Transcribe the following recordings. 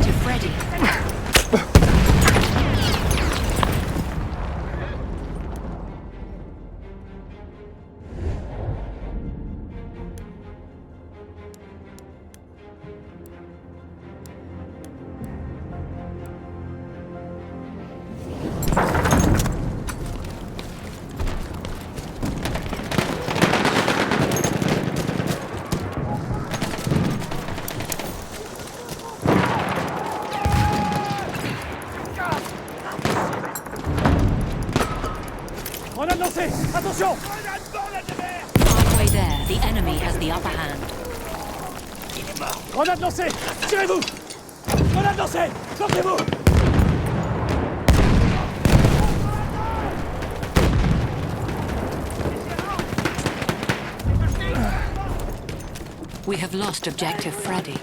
To Freddy. Grenade lancée! Attention! Halfway there, the enemy has the upper hand. Grenade lancée! Tirez-vous! Grenade lancée! Sortez-vous! We have lost objective Freddy.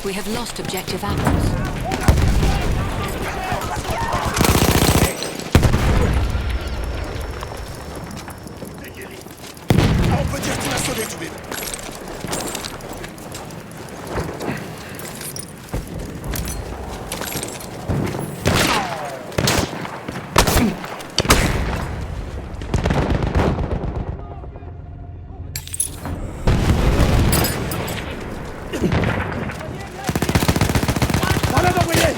We have lost objective apples. On peut dire que tu l'as sauvé, Toubib. Grenade envoyée!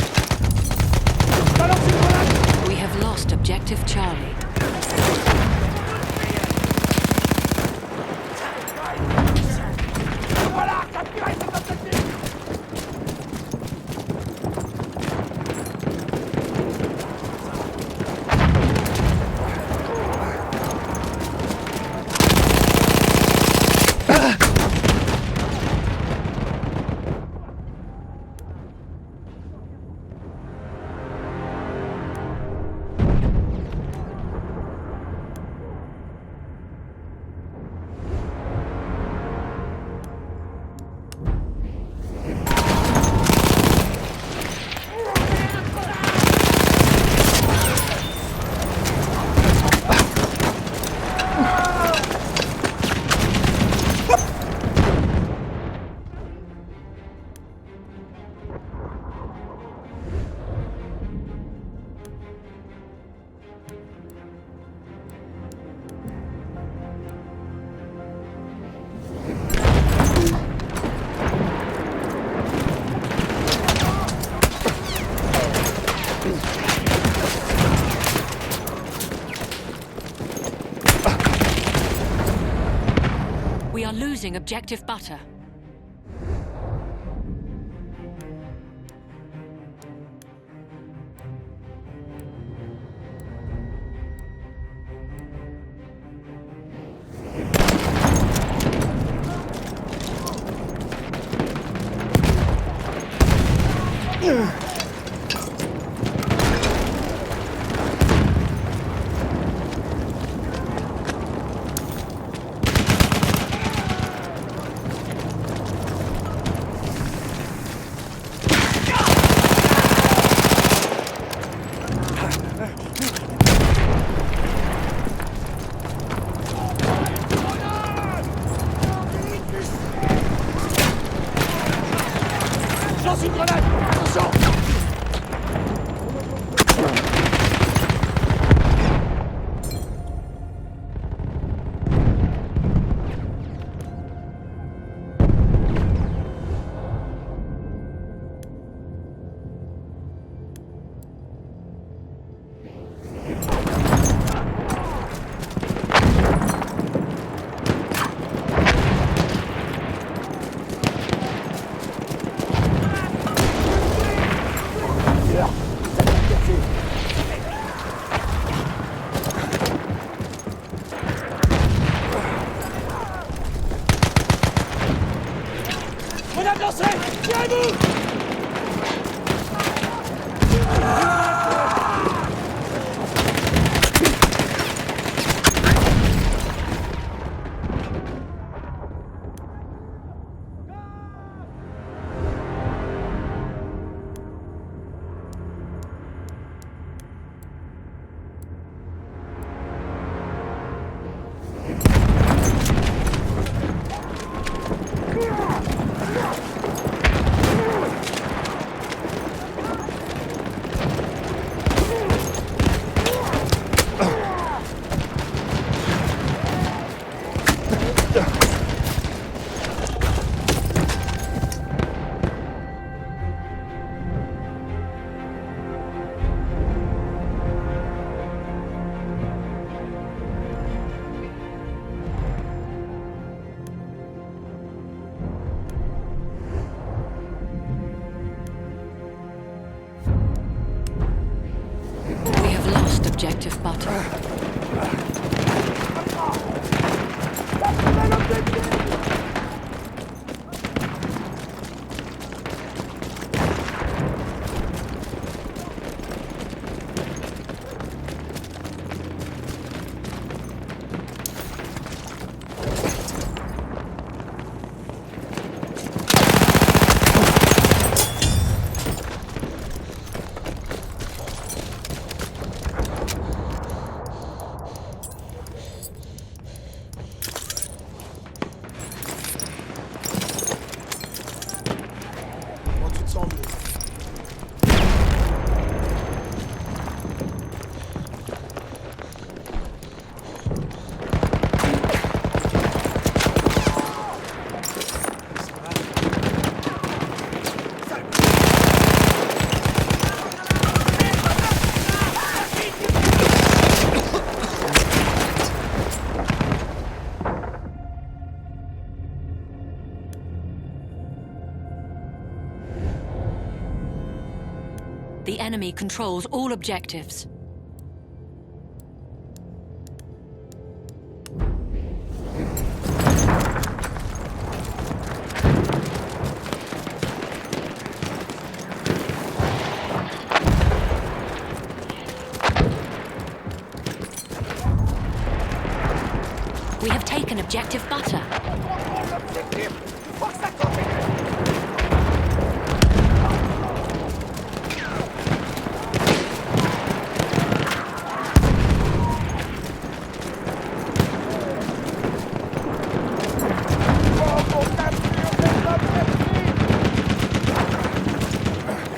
Balance une grenade! We have lost objective Charlie. Voilà! Capturez cet objectif! We are losing objective butter. Lance une grenade! Attention! danser! Tirez-vous! We have lost objective butter. Comment tu te sens mieux? The enemy controls all objectives. We have taken objective butter.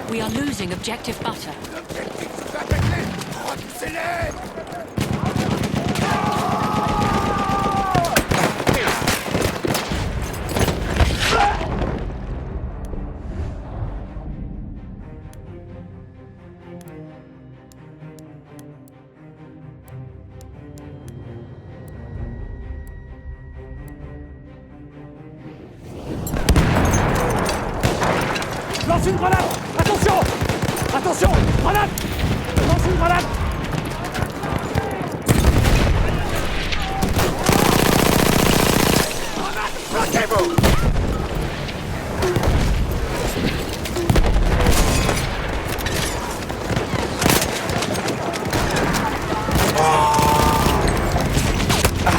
We are losing objective butter. L'objectif se fait attaquer! Repoussez-les! Lance une grenade! Attention! Attention! Grenade! Lance une grenade! Bloquez-vous!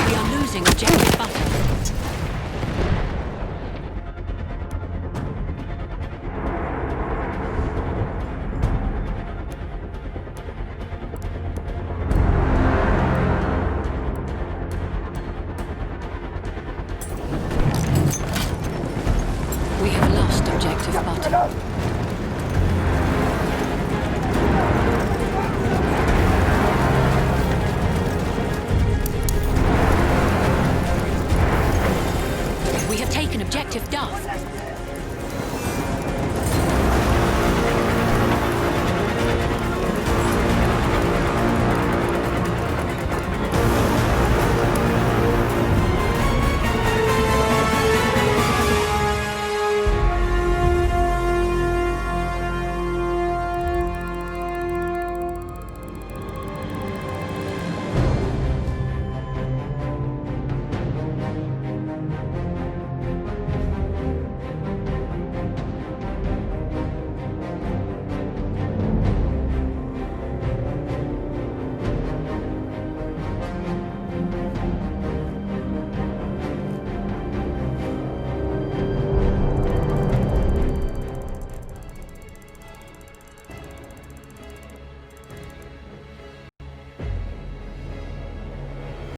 We are losing objective butter. We have lost objective butter. We have taken objective Duff.